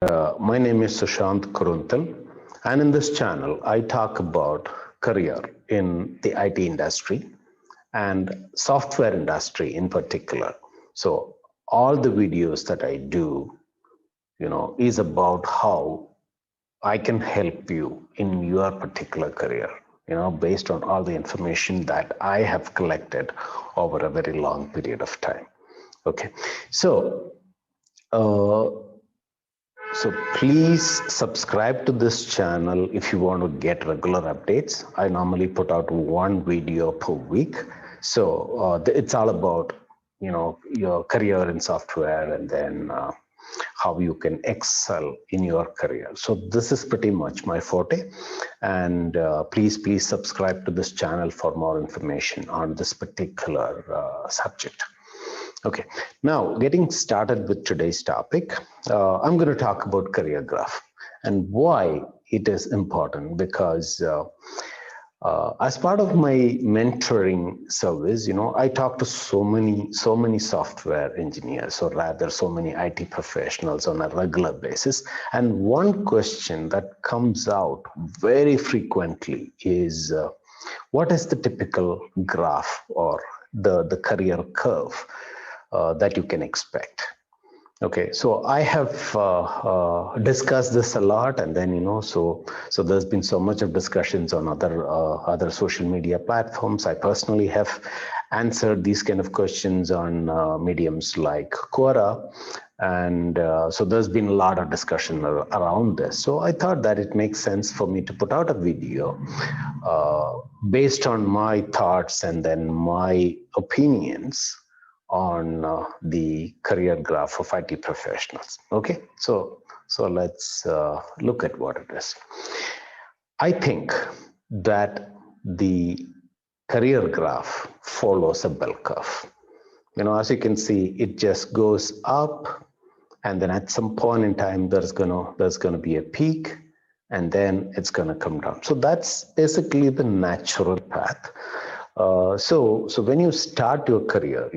My name is Sushant Kuruntal, and in this channel, I talk about career in the IT industry and software industry in particular. So all the videos that I do, is about how I can help you in your particular career, based on all the information that I have collected over a very long period of time. Okay, so uh, so please subscribe to this channel if you want to get regular updates. I normally put out one video per week. So it's all about, your career in software and then how you can excel in your career. So this is pretty much my forte. And please subscribe to this channel for more information on this particular subject. Okay, now getting started with today's topic, I'm going to talk about career graph and why it is important because as part of my mentoring service, I talk to so many software engineers, or rather so many IT professionals on a regular basis. And one question that comes out very frequently is what is the typical graph or the career curve that you can expect? Okay, so I have discussed this a lot, and then so there's been so much of discussions on other social media platforms. I personally have answered these kind of questions on mediums like Quora, and so there's been a lot of discussion around this. So I thought that it makes sense for me to put out a video based on my thoughts and then my opinions on the career graph of IT professionals. Okay, so let's look at what it is. I think that the career graph follows a bell curve. As you can see, it just goes up, and then at some point in time, there's gonna be a peak, and then it's gonna come down. So that's basically the natural path. So when you start your career,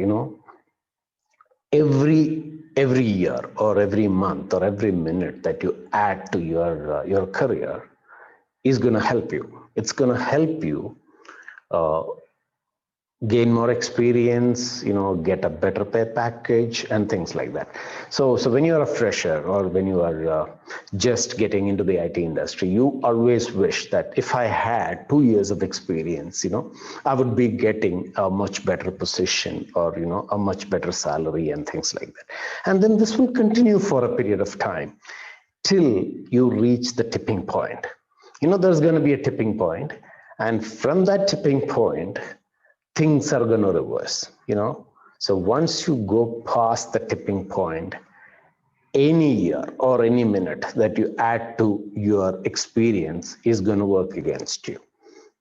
every year or every month or every minute that you add to your career is going to help you. It's going to help you uh, gain more experience, get a better pay package and things like that. So when you're a fresher or when you are just getting into the IT industry, you always wish that if I had 2 years of experience, I would be getting a much better position or, a much better salary and things like that. And then this will continue for a period of time till you reach the tipping point. There's going to be a tipping point, and from that tipping point, things are going to reverse. So once you go past the tipping point, any year or any minute that you add to your experience is going to work against you.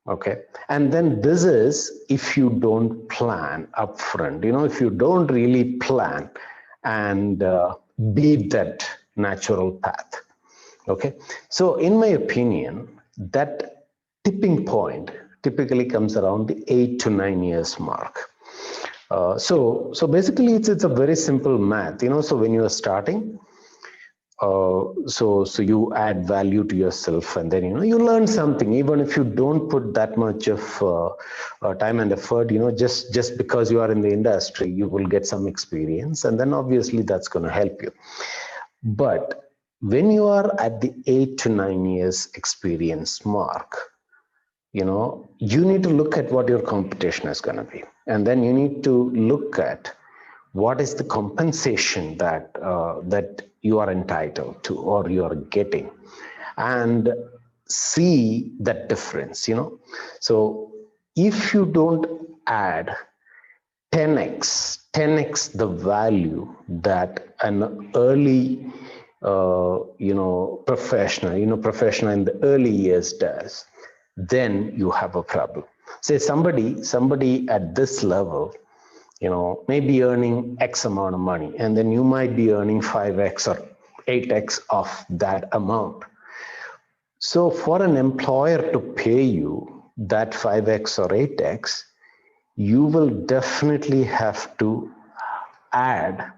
Okay, and then this is if you don't plan upfront. If you don't really plan and beat that natural path. Okay, so in my opinion, that tipping point typically comes around the 8 to 9 years mark. So basically, it's a very simple math. So when you are starting, so you add value to yourself, and then you learn something. Even if you don't put that much of time and effort, just because you are in the industry, you will get some experience, and then obviously that's going to help you. But when you are at the 8 to 9 years experience mark, you need to look at what your competition is going to be, and then you need to look at what is the compensation that you are entitled to or you are getting, and see that difference. So if you don't add 10x the value that an early professional in the early years does, then you have a problem. Say somebody at this level, may be earning X amount of money, and then you might be earning 5x or 8x of that amount. So for an employer to pay you that 5x or 8x, you will definitely have to add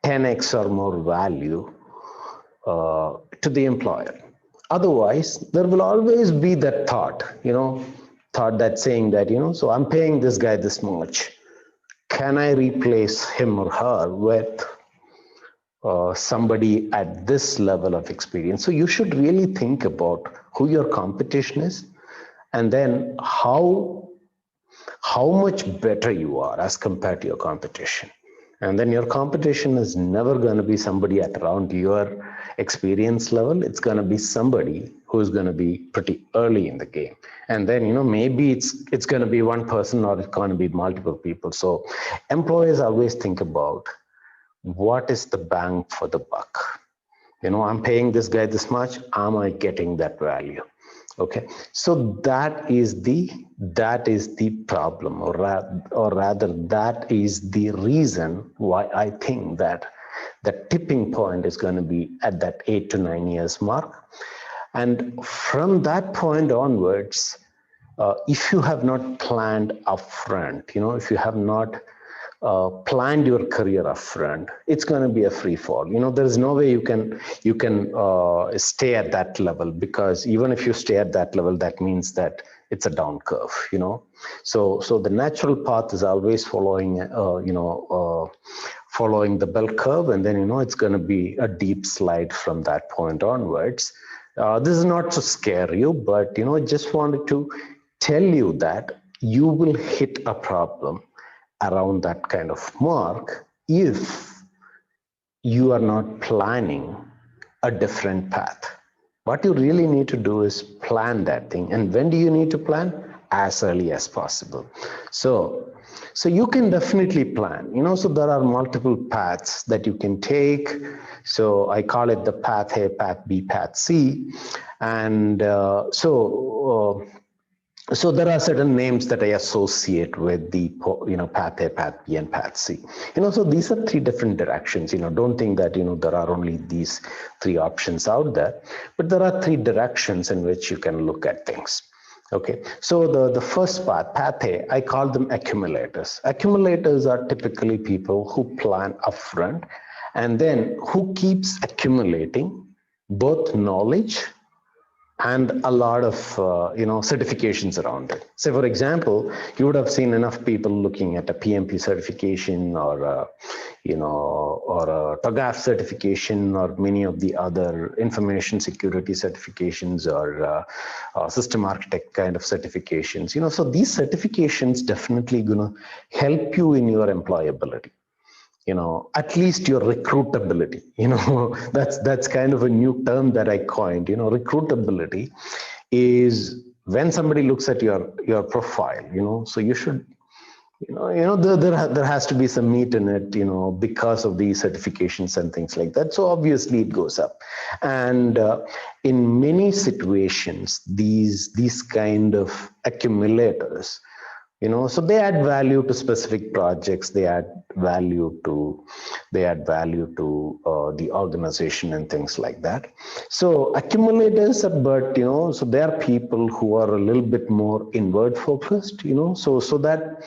10x or more value to the employer. Otherwise, there will always be that thought, thought that's saying that, so I'm paying this guy this much. Can I replace him or her with somebody at this level of experience? So you should really think about who your competition is, and then how much better you are as compared to your competition. And then your competition is never going to be somebody at around your experience level. It's going to be somebody who's going to be pretty early in the game. And then, maybe it's going to be one person, or it's going to be multiple people. So employers always think about what is the bang for the buck. I'm paying this guy this much. Am I getting that value? Okay, so that is the problem, or rather that is the reason why I think that the tipping point is going to be at that 8 to 9 years mark. And from that point onwards, if you have not planned upfront, if you have not planned your career upfront, it's going to be a free fall. There is no way you can stay at that level, because even if you stay at that level, that means that it's a down curve. So the natural path is always following following the bell curve, and then it's going to be a deep slide from that point onwards. This is not to scare you, but just wanted to tell you that you will hit a problem around that kind of mark if you are not planning a different path. What you really need to do is plan that thing. And when do you need to plan? As early as possible. So you can definitely plan, so there are multiple paths that you can take. So I call it the path A, path B, path C. And so there are certain names that I associate with the, path A, path B, and path C. So these are three different directions. Don't think that, there are only these three options out there, but there are three directions in which you can look at things. Okay, so the first path A, I call them accumulators. Accumulators are typically people who plan upfront and then who keeps accumulating both knowledge and a lot of certifications around it. Say, for example, you would have seen enough people looking at a PMP certification, or a TOGAF certification, or many of the other information security certifications, or system architect kind of certifications. So these certifications definitely gonna help you in your employability. At least your recruitability. That's kind of a new term that I coined. Recruitability is when somebody looks at your profile. So you should, there has to be some meat in it, because of these certifications and things like that. So obviously it goes up, and in many situations, these kind of accumulators, so they add value to specific projects. They add value to the organization and things like that. So accumulators, but so they are people who are a little bit more inward focused. So that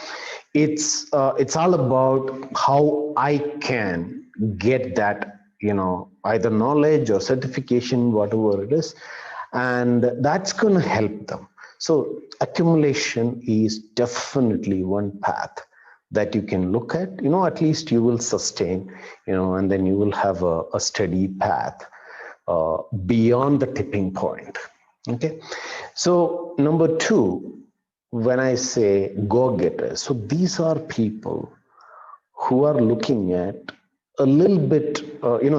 it's all about how I can get that, either knowledge or certification, whatever it is, and that's going to help them. So accumulation is definitely one path that you can look at. At least you will sustain, and then you will have a steady path beyond the tipping point. Okay. So number two, when I say go-getters, so these are people who are looking at a little bit,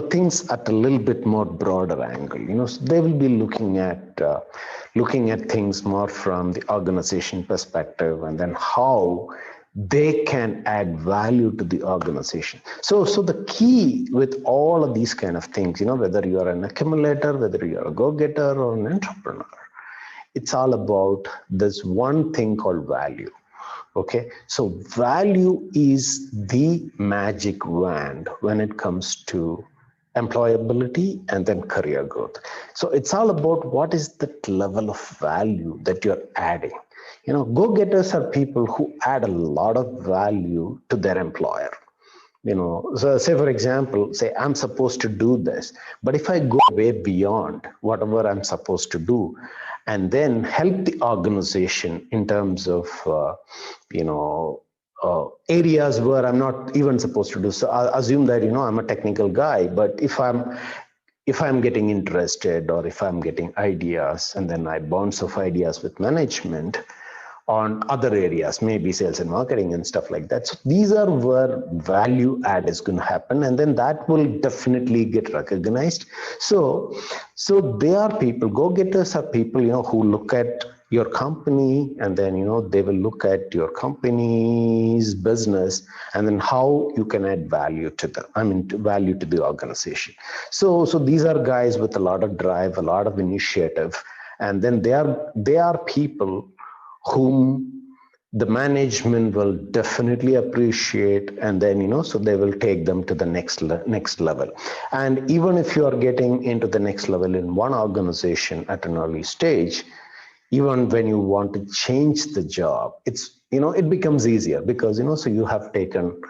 things at a little bit more broader angle. So they will be looking at things more from the organization perspective, and then how they can add value to the organization. So the key with all of these kind of things, whether you are an accumulator, whether you are a go-getter or an entrepreneur, it's all about this one thing called value. Okay, so value is the magic wand when it comes to employability and then career growth. So it's all about what is the level of value that you're adding. Go-getters are people who add a lot of value to their employer. So say for example, say I'm supposed to do this, but if I go way beyond whatever I'm supposed to do, and then help the organization in terms of areas where I'm not even supposed to do. So I assume that I'm a technical guy, but if I'm getting interested or if I'm getting ideas and then I bounce off ideas with management on other areas, maybe sales and marketing and stuff like that. So these are where value add is going to happen, and then that will definitely get recognized. So they are people, go-getters are people, who look at your company, and then they will look at your company's business and then how you can add value to them, value to the organization. So these are guys with a lot of drive, a lot of initiative, and then they are people whom the management will definitely appreciate, and then so they will take them to the next level. And even if you are getting into the next level in one organization at an early stage, even when you want to change the job, it becomes easier because so you have taken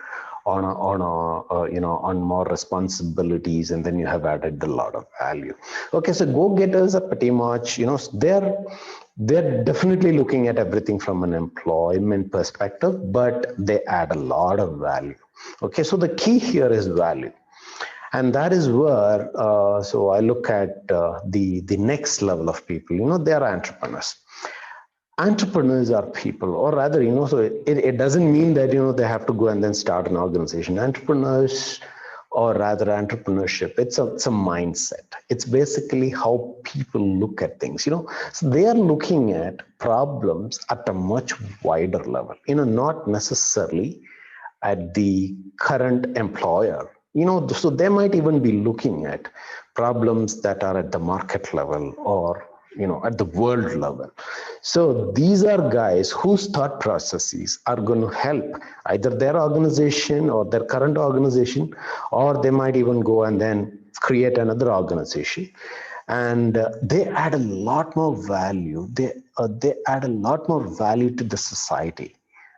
on more responsibilities, and then you have added a lot of value. Okay, so go-getters are pretty much they're definitely looking at everything from an employment perspective, but they add a lot of value. Okay, so the key here is value. And that is where, so I look at the next level of people, they are entrepreneurs. Entrepreneurs are people, or rather, so it doesn't mean that, they have to go and then start an organization. Entrepreneurs, or rather entrepreneurship, it's a mindset. It's basically how people look at things, so they are looking at problems at a much wider level, not necessarily at the current employer, so they might even be looking at problems that are at the market level or at the world level. So these are guys whose thought processes are going to help either their organization or their current organization, or they might even go and then create another organization. And they add a lot more value. They add a lot more value to the society,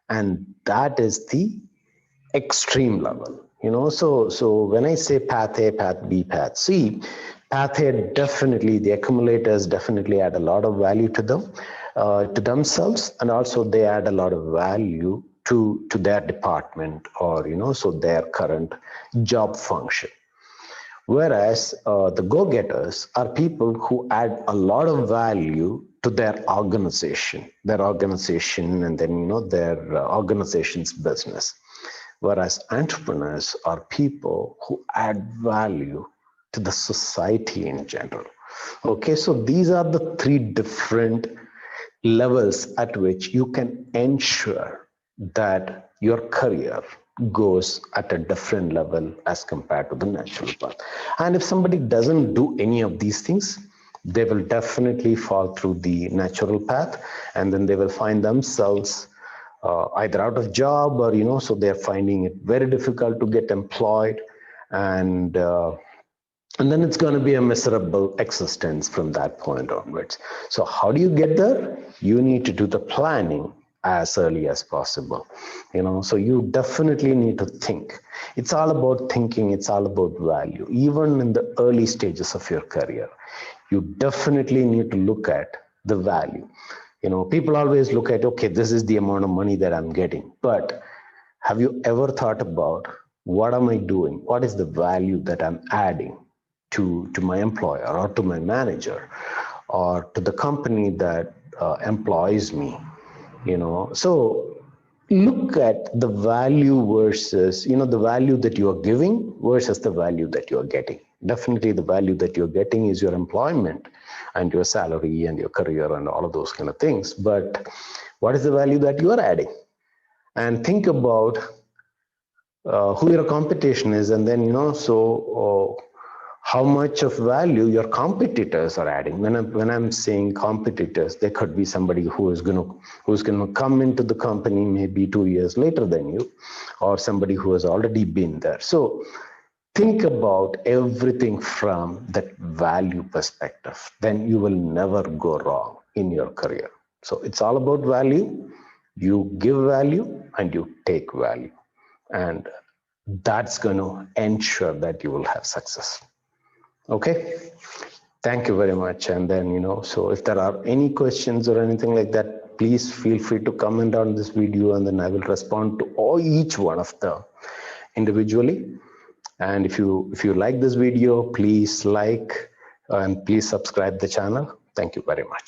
and that is the extreme level. So when I say path A, path B, path C, path A, definitely the accumulators definitely add a lot of value to them, to themselves, and also they add a lot of value to their department, or so their current job function. Whereas the go-getters are people who add a lot of value to their organization, and then their organization's business. Whereas entrepreneurs are people who add value to the society in general. Okay, so these are the three different levels at which you can ensure that your career goes at a different level as compared to the natural path. And if somebody doesn't do any of these things, they will definitely fall through the natural path, and then they will find themselves either out of job, or so they're finding it very difficult to get employed, and then it's going to be a miserable existence from that point onwards. So how do you get there? You need to do the planning as early as possible. So you definitely need to think. It's all about thinking. It's all about value. Even in the early stages of your career, you definitely need to look at the value. People always look at, okay, this is the amount of money that I'm getting. But have you ever thought about, what am I doing? What is the value that I'm adding to my employer, or to my manager, or to the company that employs me? So look at the value versus, the value that you are giving versus the value that you are getting. Definitely the value that you're getting is your employment and your salary and your career and all of those kind of things. But what is the value that you are adding? And think about who your competition is, and then, how much of value your competitors are adding. When I'm saying competitors, there could be somebody who's going to come into the company maybe 2 years later than you, or somebody who has already been there. So think about everything from that value perspective. Then you will never go wrong in your career. So it's all about value. You give value and you take value. And That's going to ensure that you will have success. Okay. Thank you very much. And then, so if there are any questions or anything like that, please feel free to comment on this video, and then I will respond to each one of them individually. And if you like this video, please like and please subscribe the channel. Thank you very much.